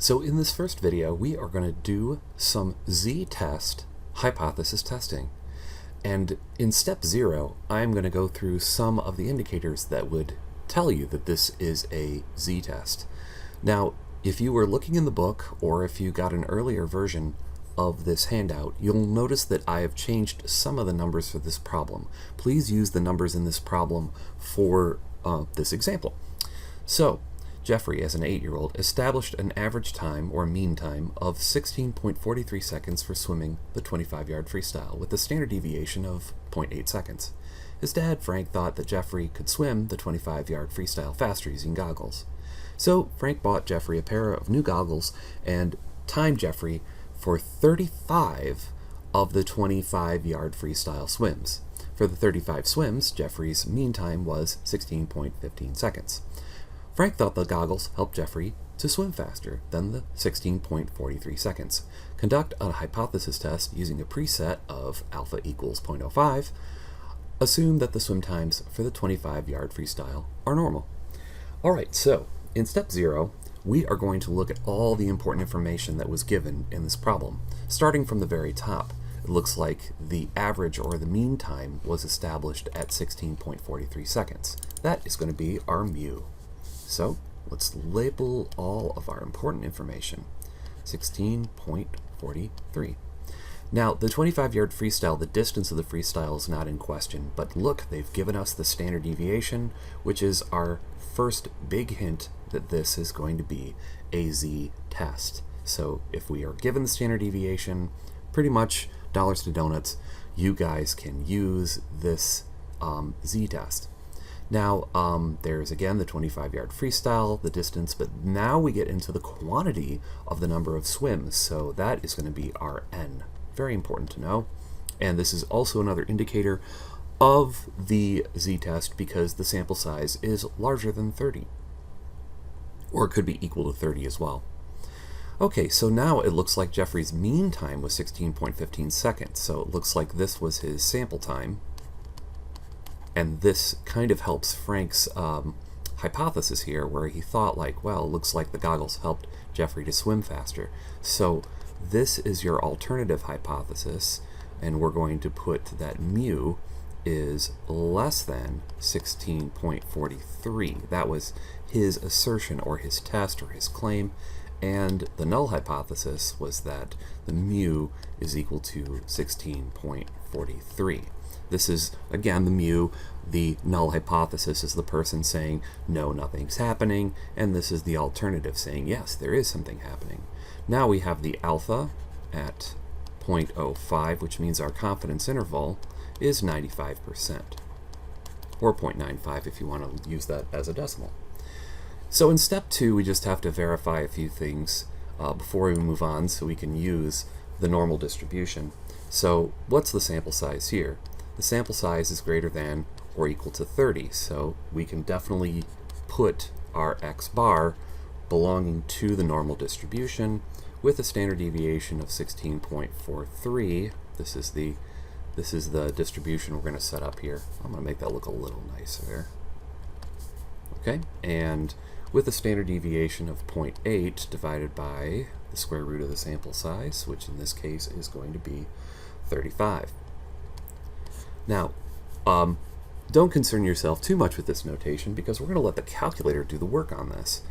So in this first video, we are going to do some z-test hypothesis testing. And in step 0, I'm going to go through some of the indicators that would tell you that this is a z-test. Now, if you were looking in the book, or if you got an earlier version of this handout, you'll notice that I have changed some of the numbers for this problem. Please use the numbers in this problem for this example. So, Jeffrey, as an 8-year-old, established an average time, or mean time, of 16.43 seconds for swimming the 25-yard freestyle, with a standard deviation of 0.8 seconds. His dad, Frank, thought that Jeffrey could swim the 25-yard freestyle faster using goggles. So Frank bought Jeffrey a pair of new goggles and timed Jeffrey for 35 of the 25-yard freestyle swims. For the 35 swims, Jeffrey's mean time was 16.15 seconds. Frank thought the goggles helped Jeffrey to swim faster than the 16.43 seconds. Conduct a hypothesis test using a preset of alpha equals 0.05. Assume that the swim times for the 25-yard freestyle are normal. Alright, so in step 0, we are going to look at all the important information that was given in this problem. Starting from the very top, it looks like the average or the mean time was established at 16.43 seconds. That is going to be our mu. So let's label all of our important information. 16.43. Now, the 25-yard freestyle, the distance of the freestyle is not in question, but look, they've given us the standard deviation, which is our first big hint that this is going to be a z-test. So if we are given the standard deviation, pretty much dollars to donuts, you guys can use this z-test. Now, there's again the 25-yard freestyle, the distance, but now we get into the quantity of the number of swims, so that is going to be our n. Very important to know. And this is also another indicator of the z-test because the sample size is larger than 30. Or it could be equal to 30 as well. Okay, so now it looks like Jeffrey's mean time was 16.15 seconds, so it looks like this was his sample time. And this kind of helps Frank's hypothesis here, where he thought like, well, it looks like the goggles helped Jeffrey to swim faster. So this is your alternative hypothesis, and we're going to put that mu is less than 16.43. That was his assertion, or his test, or his claim. And the null hypothesis was that the mu is equal to 16.43. This is, again, the mu. The null hypothesis is the person saying, no, nothing's happening, and this is the alternative saying, yes, there is something happening. Now we have the alpha at 0.05, which means our confidence interval is 95%, or 0.95 if you want to use that as a decimal. So in step 2, we just have to verify a few things before we move on so we can use the normal distribution. So what's the sample size here? The sample size is greater than or equal to 30, so we can definitely put our x bar belonging to the normal distribution with a standard deviation of 16.43. This is the distribution we're going to set up here. I'm going to make that look a little nicer. Okay, and with a standard deviation of 0.8 divided by the square root of the sample size, which in this case is going to be 35. Now, don't concern yourself too much with this notation because we're going to let the calculator do the work on this.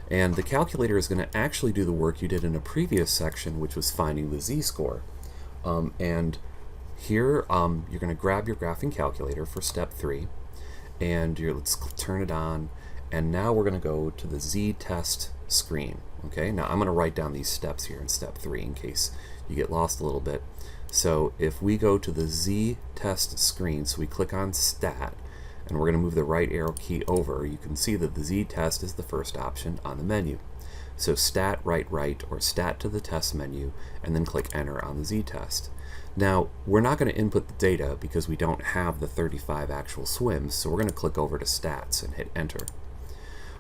And the calculator is going to actually do the work you did in a previous section, which was finding the z-score. And here, you're going to grab your graphing calculator for step 3, and let's turn it on. And now we're going to go to the z-test screen. Okay, now I'm going to write down these steps here in step 3 in case you get lost a little bit. So if we go to the z-test screen, so we click on stat, and we're going to move the right arrow key over, you can see that the z-test is the first option on the menu. So stat right, or stat to the test menu, and then click enter on the z-test. Now, we're not going to input the data because we don't have the 35 actual swims, so we're going to click over to stats and hit enter.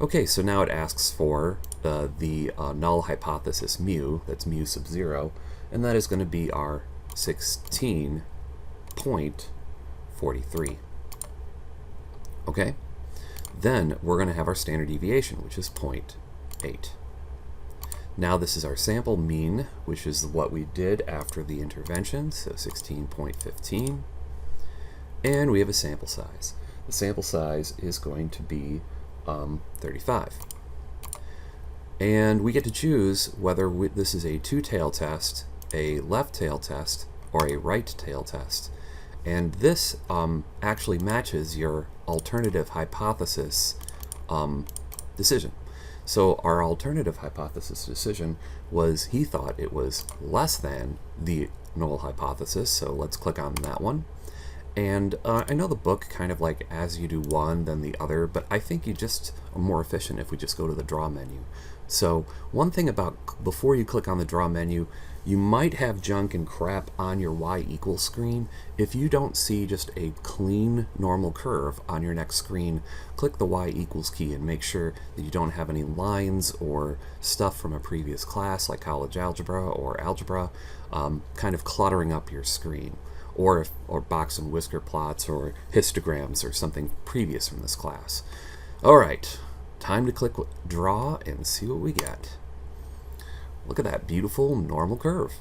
Okay, so now it asks for the null hypothesis mu, that's mu sub 0, and that is going to be our 16.43. Okay, then we're going to have our standard deviation, which is 0.8. Now this is our sample mean, which is what we did after the intervention, so 16.15. And we have a sample size. The sample size is going to be 35. And we get to choose whether this is a two-tail test, a left tail test, or a right tail test. And this actually matches your alternative hypothesis decision. So our alternative hypothesis decision was he thought it was less than the null hypothesis, so let's click on that one. And I know the book kind of like as you do one then the other, but I think you just are more efficient if we just go to the draw menu. So one thing about before you click on the draw menu, you might have junk and crap on your y equals screen. If you don't see just a clean normal curve on your next screen, click the y equals key and make sure that you don't have any lines or stuff from a previous class like college algebra or algebra kind of cluttering up your screen, or box and whisker plots or histograms or something previous from this class. All right, time to click draw and see what we get. Look at that beautiful normal curve.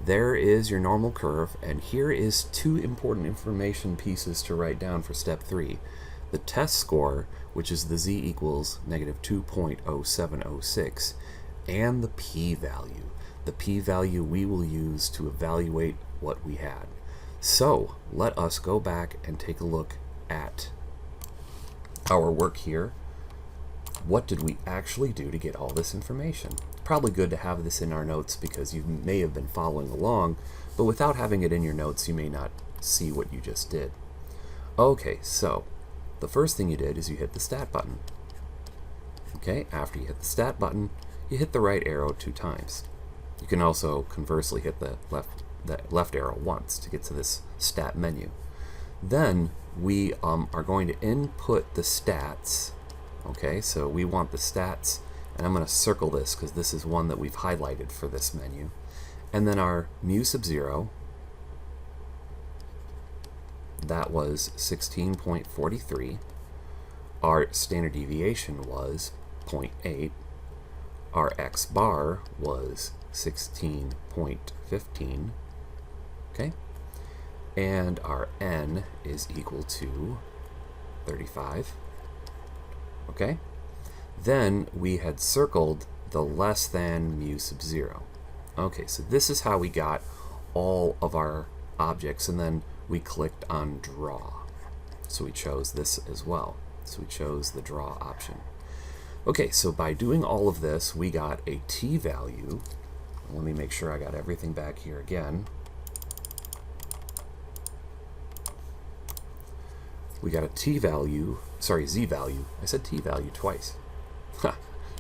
There is your normal curve, and here is two important information pieces to write down for step 3. The test score, which is the z equals -2.0706, and the p-value. The p-value we will use to evaluate what we had. So let us go back and take a look at our work here. What did we actually do to get all this information? Probably good to have this in our notes because you may have been following along, but without having it in your notes, you may not see what you just did. Okay, so the first thing you did is you hit the stat button. Okay, after you hit the stat button, you hit the right arrow 2 times. You can also conversely hit the left arrow once to get to this stat menu. Then we are going to input the stats. Okay, so we want the stats, and I'm going to circle this because this is one that we've highlighted for this menu. And then our mu sub 0, that was 16.43. Our standard deviation was 0.8. Our x bar was 16.15. Okay, and our n is equal to 35. Okay, then we had circled the less than mu sub 0. Okay, so this is how we got all of our objects, and then we clicked on draw. So we chose this as well. So we chose the draw option. Okay, so by doing all of this, we got a t-value. Let me make sure I got everything back here again. We got a z-value. I said t-value twice.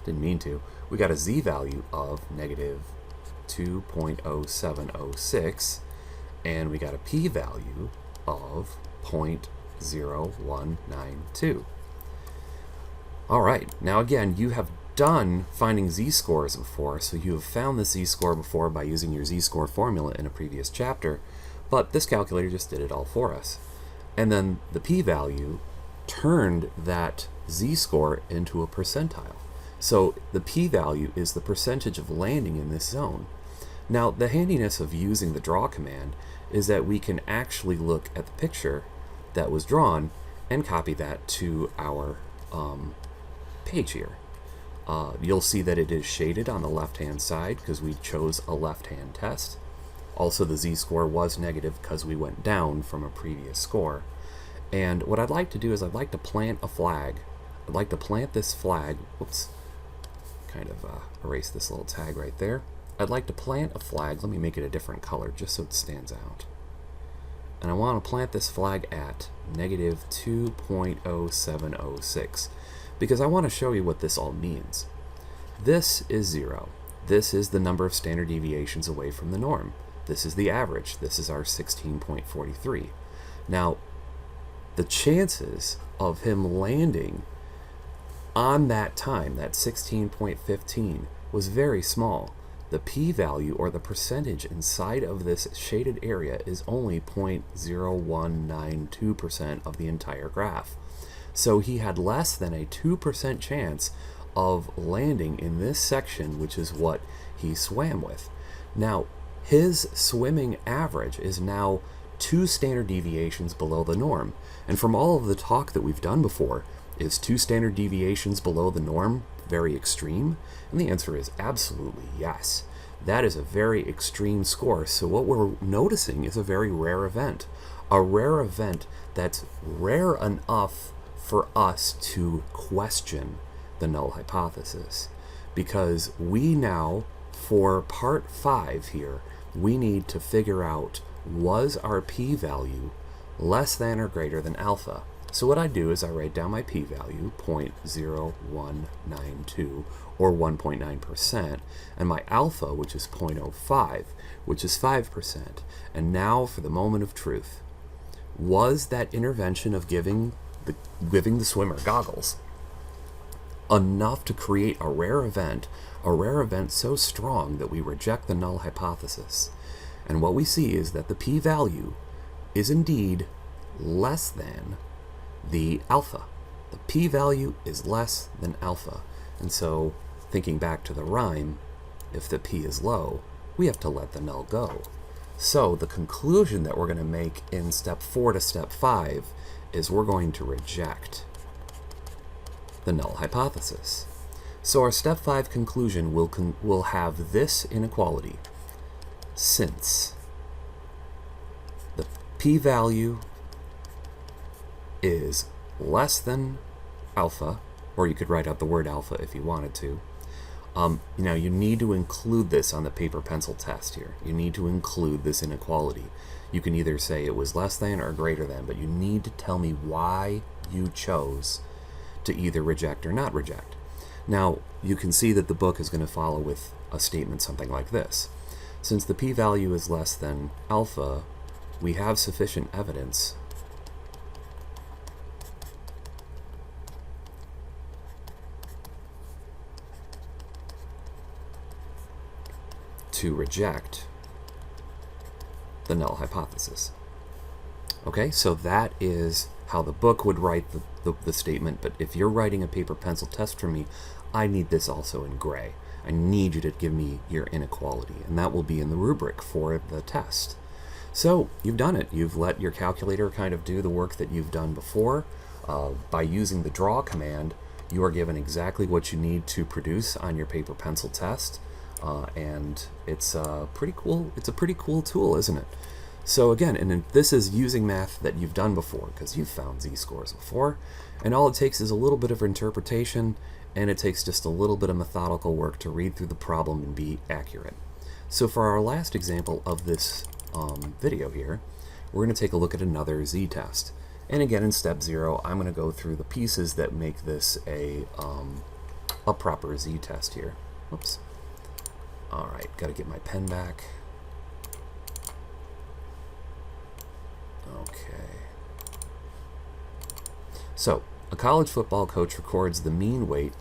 Didn't mean to. We got a z-value of -2.0706, and we got a p-value of 0.0192. All right, now again, you have done finding z-scores before, so you have found the z-score before by using your z-score formula in a previous chapter, but this calculator just did it all for us. And then the p-value turned that z-score into a percentile. So the p-value is the percentage of landing in this zone. Now, the handiness of using the draw command is that we can actually look at the picture that was drawn and copy that to our page here. You'll see that it is shaded on the left-hand side because we chose a left-hand test. Also, the z-score was negative because we went down from a previous score. And what I'd like to do is I'd like to plant a flag. I'd like to plant this flag. Whoops. Kind of erase this little tag right there. I'd like to plant a flag. Let me make it a different color just so it stands out. And I want to plant this flag at -2.0706 because I want to show you what this all means. This is 0. This is the number of standard deviations away from the norm. This is the average. This is our 16.43. Now, the chances of him landing on that time, that 16.15, was very small. The p-value, or the percentage inside of this shaded area, is only 0.0192% of the entire graph. So he had less than a 2% chance of landing in this section, which is what he swam with. Now, his swimming average is now 2 standard deviations below the norm. And from all of the talk that we've done before, is 2 standard deviations below the norm very extreme? And the answer is absolutely yes. That is a very extreme score. So what we're noticing is a very rare event. A rare event that's rare enough for us to question the null hypothesis. Because we now, for part 5 here, we need to figure out, was our p-value less than or greater than alpha? So what I do is I write down my p-value, 0.0192, or 1.9%, and my alpha, which is 0.05, which is 5%. And now for the moment of truth. Was that intervention of giving the swimmer goggles enough to create a rare event so strong that we reject the null hypothesis? And what we see is that the p-value is indeed less than the alpha. The p-value is less than alpha. And so, thinking back to the rhyme, if the p is low, we have to let the null go. So the conclusion that we're going to make in step 4 to step 5 is we're going to reject the null hypothesis. So our step 5 conclusion will have this inequality. Since the p-value is less than alpha, or you could write out the word alpha if you wanted to, you need to include this on the paper pencil test here. You need to include this inequality. You can either say it was less than or greater than, but you need to tell me why you chose to either reject or not reject. Now, you can see that the book is going to follow with a statement something like this. Since the p-value is less than alpha, we have sufficient evidence to reject the null hypothesis. Okay, so that is how the book would write the statement, but if you're writing a paper pencil test for me, I need this also in gray. I need you to give me your inequality, and that will be in the rubric for the test. So you've done it. You've let your calculator kind of do the work that you've done before. By using the draw command, you are given exactly what you need to produce on your paper pencil test. And it's pretty cool. It's a pretty cool tool, isn't it? So again, and this is using math that you've done before, because you've found z-scores before, and all it takes is a little bit of interpretation, and it takes just a little bit of methodical work to read through the problem and be accurate. So for our last example of this video here, we're going to take a look at another z-test. And again, in step 0, I'm going to go through the pieces that make this a proper z-test here. Oops. Alright, got to get my pen back. Okay. So, a college football coach records the mean weight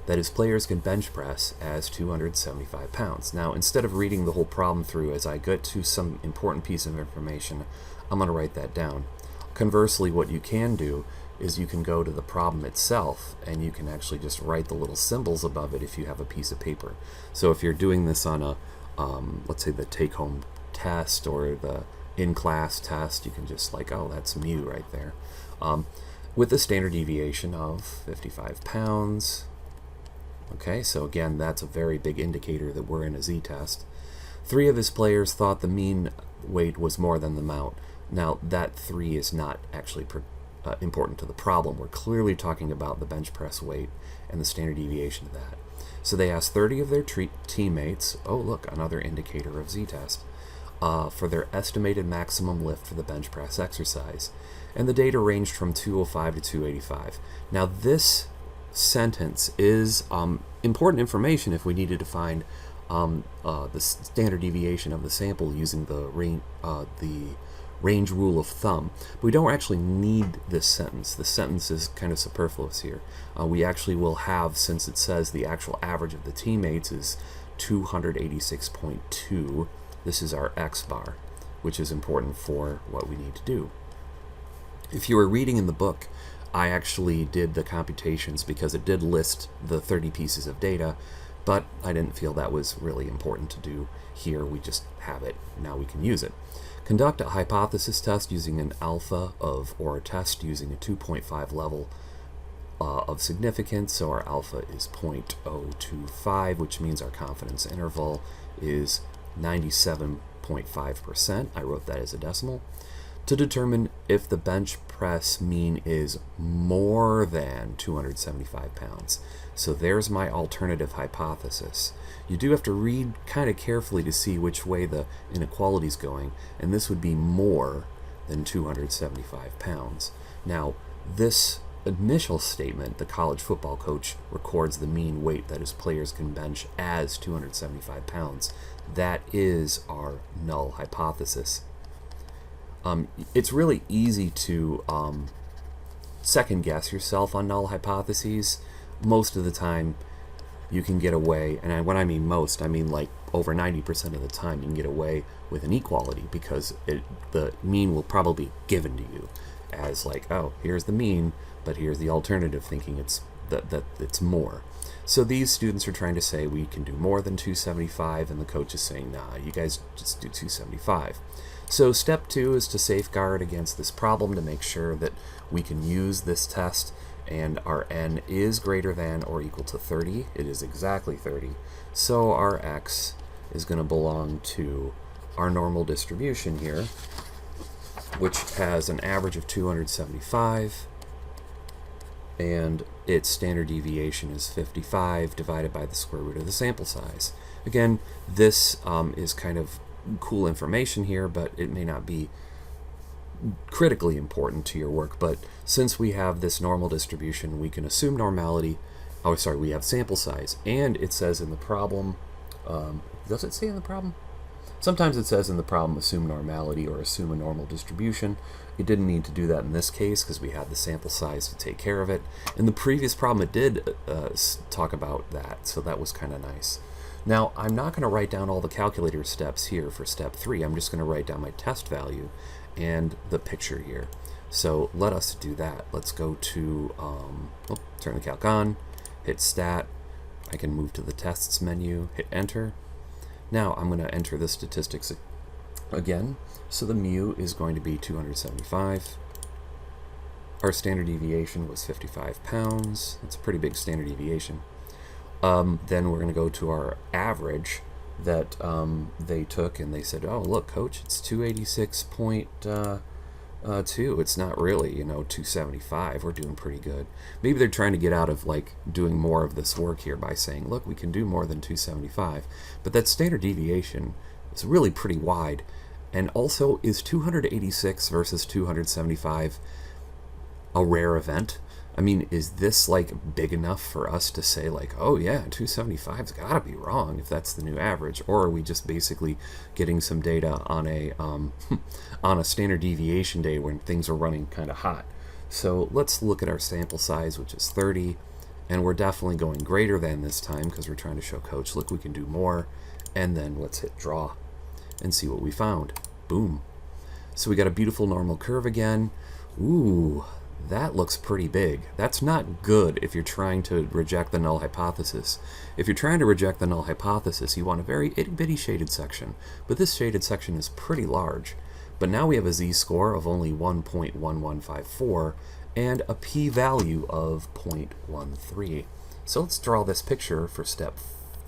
that his players can bench press as 275 pounds. Now, instead of reading the whole problem through as I get to some important piece of information, I'm going to write that down. Conversely, what you can do is you can go to the problem itself and you can actually just write the little symbols above it if you have a piece of paper. So if you're doing this on a, let's say the take-home test or the in-class test, you can just like, oh, that's mu right there. With a standard deviation of 55 pounds. Okay, so again, that's a very big indicator that we're in a z-test. 3 of his players thought the mean weight was more than the amount. Now, that 3 is not actually important to the problem. We're clearly talking about the bench press weight and the standard deviation of that. So they asked 30 of their teammates, oh look, another indicator of z-test, for their estimated maximum lift for the bench press exercise. And the data ranged from 205 to 285. Now this sentence is important information if we needed to find the standard deviation of the sample using the range rule of thumb. But we don't actually need this sentence. This sentence is kind of superfluous here. We actually will have, since it says the actual average of the teammates is 286.2, this is our X bar, which is important for what we need to do. If you were reading in the book, I actually did the computations because it did list the 30 pieces of data, but I didn't feel that was really important to do here. We just have it, now we can use it. Conduct a hypothesis test using an alpha or a test using a 2.5 level of significance. So our alpha is 0.025, which means our confidence interval is 97.5%. I wrote that as a decimal. To determine if the bench press mean is more than 275 pounds. So there's my alternative hypothesis. You do have to read kind of carefully to see which way the inequality is going, and this would be more than 275 pounds. Now, this initial statement, the college football coach records the mean weight that his players can bench as 275 pounds. That is our null hypothesis. It's really easy to second guess yourself on null hypotheses. Most of the time you can get away, and when I mean most, I mean like over 90% of the time you can get away with an equality, because the mean will probably be given to you as like, oh, here's the mean, but here's the alternative, thinking it's that it's more. So these students are trying to say we can do more than 275, and the coach is saying, nah, you guys just do 275. So step 2 is to safeguard against this problem, to make sure that we can use this test and our n is greater than or equal to 30. It is exactly 30. So our x is going to belong to our normal distribution here, which has an average of 275, and its standard deviation is 55 divided by the square root of the sample size. Again, this is kind of cool information here, but it may not be critically important to your work. But since we have this normal distribution, we can assume normality. Oh, sorry, we have sample size, and it says in the problem, does it say in the problem? Sometimes it says in the problem, assume normality or assume a normal distribution. It didn't need to do that in this case because we had the sample size to take care of it. In the previous problem, it did talk about that, so that was kind of nice. Now, I'm not going to write down all the calculator steps here for step 3. I'm just going to write down my test value and the picture here. So let us do that. Let's go to, turn the calc on, hit stat. I can move to the tests menu, hit enter. Now I'm going to enter the statistics again. So the mu is going to be 275. Our standard deviation was 55 pounds. That's a pretty big standard deviation. Then we're going to go to our average that they took, and they said, oh, look, coach, it's 286.2. It's not really, 275. We're doing pretty good. Maybe they're trying to get out of like doing more of this work here by saying, look, we can do more than 275. But that standard deviation is really pretty wide. And also, is 286 versus 275 a rare event? I mean, is this like big enough for us to say like, oh yeah, 275's got to be wrong if that's the new average? Or are we just basically getting some data on a on a standard deviation day when things are running kind of hot? So let's look at our sample size, which is 30, and we're definitely going greater than this time because we're trying to show coach, look, we can do more. And then let's hit draw and see what we found. Boom. So we got a beautiful normal curve again. Ooh, that looks pretty big. That's not good if you're trying to reject the null hypothesis. If you're trying to reject the null hypothesis, you want a very itty-bitty shaded section. But this shaded section is pretty large. But now we have a z-score of only 1.1154 and a p-value of 0.13. So let's draw this picture for step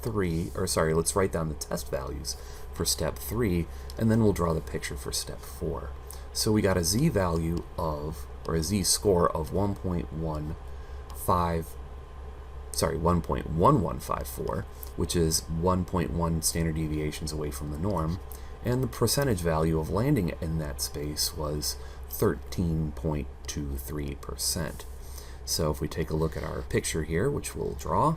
3, or sorry, let's write down the test values for step 3, and then we'll draw the picture for step 4. So we got a z-value of, or a z-score of 1.1154, which is 1.1 standard deviations away from the norm, and the percentage value of landing in that space was 13.23%. So if we take a look at our picture here, which we'll draw,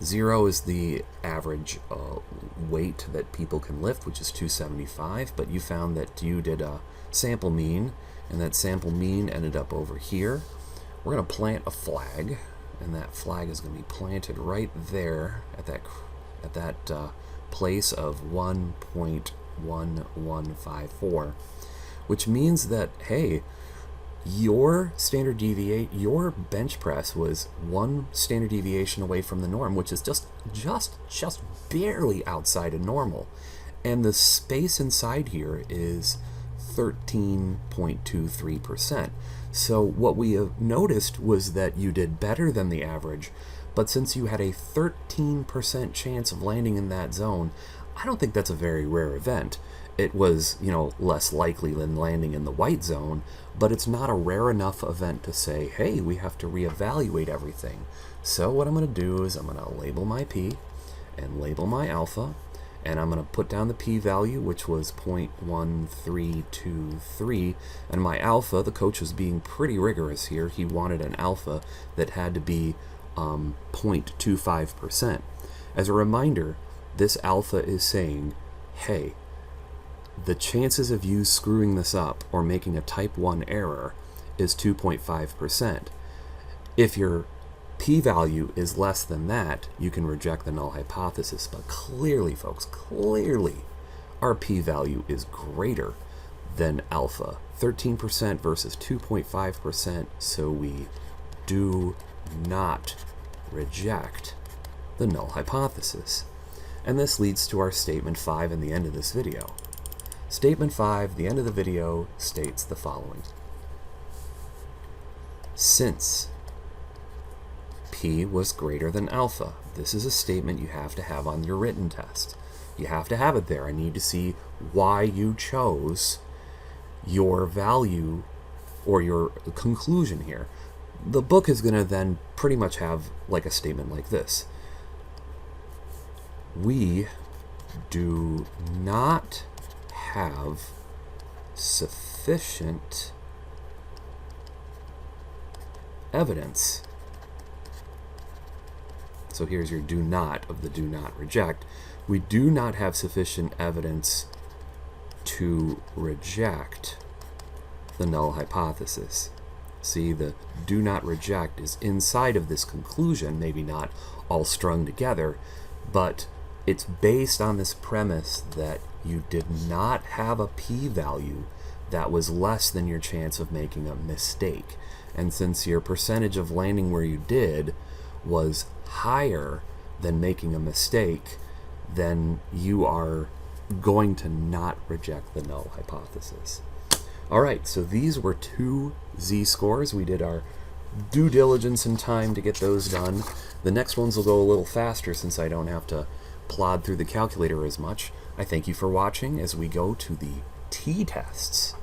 0 is the average weight that people can lift, which is 275, but you found that you did a sample mean, and that sample mean ended up over here. We're going to plant a flag, and that flag is going to be planted right there at that place of 1.1154, which means that, hey, your your bench press was 1 standard deviation away from the norm, which is just barely outside of normal. And the space inside here is 13.23%. So what we have noticed was that you did better than the average, but since you had a 13% chance of landing in that zone, I don't think that's a very rare event. It was, less likely than landing in the white zone, but it's not a rare enough event to say, hey, we have to reevaluate everything. So what I'm going to do is I'm going to label my P and label my alpha, and I'm going to put down the p-value, which was 0.1323, and my alpha, the coach was being pretty rigorous here. He wanted an alpha that had to be 0.25%. As a reminder, this alpha is saying, hey, the chances of you screwing this up or making a type 1 error is 2.5%. If your p-value is less than that, you can reject the null hypothesis. But clearly, folks, our p-value is greater than alpha. 13% versus 2.5%, so we do not reject the null hypothesis. And this leads to our statement 5 in the end of this video. Statement 5, the end of the video, states the following. Since P was greater than alpha, this is a statement you have to have on your written test. You have to have it there. I need to see why you chose your value or your conclusion here. The book is going to then pretty much have like a statement like this. We do not have sufficient evidence. So here's your do not of the do not reject. We do not have sufficient evidence to reject the null hypothesis. See, the do not reject is inside of this conclusion, maybe not all strung together, but it's based on this premise that you did not have a p-value that was less than your chance of making a mistake. And since your percentage of landing where you did was higher than making a mistake, then you are going to not reject the null hypothesis. All right, so these were 2 z-scores. We did our due diligence and time to get those done. The next ones will go a little faster since I don't have to plod through the calculator as much. I thank you for watching as we go to the t-tests.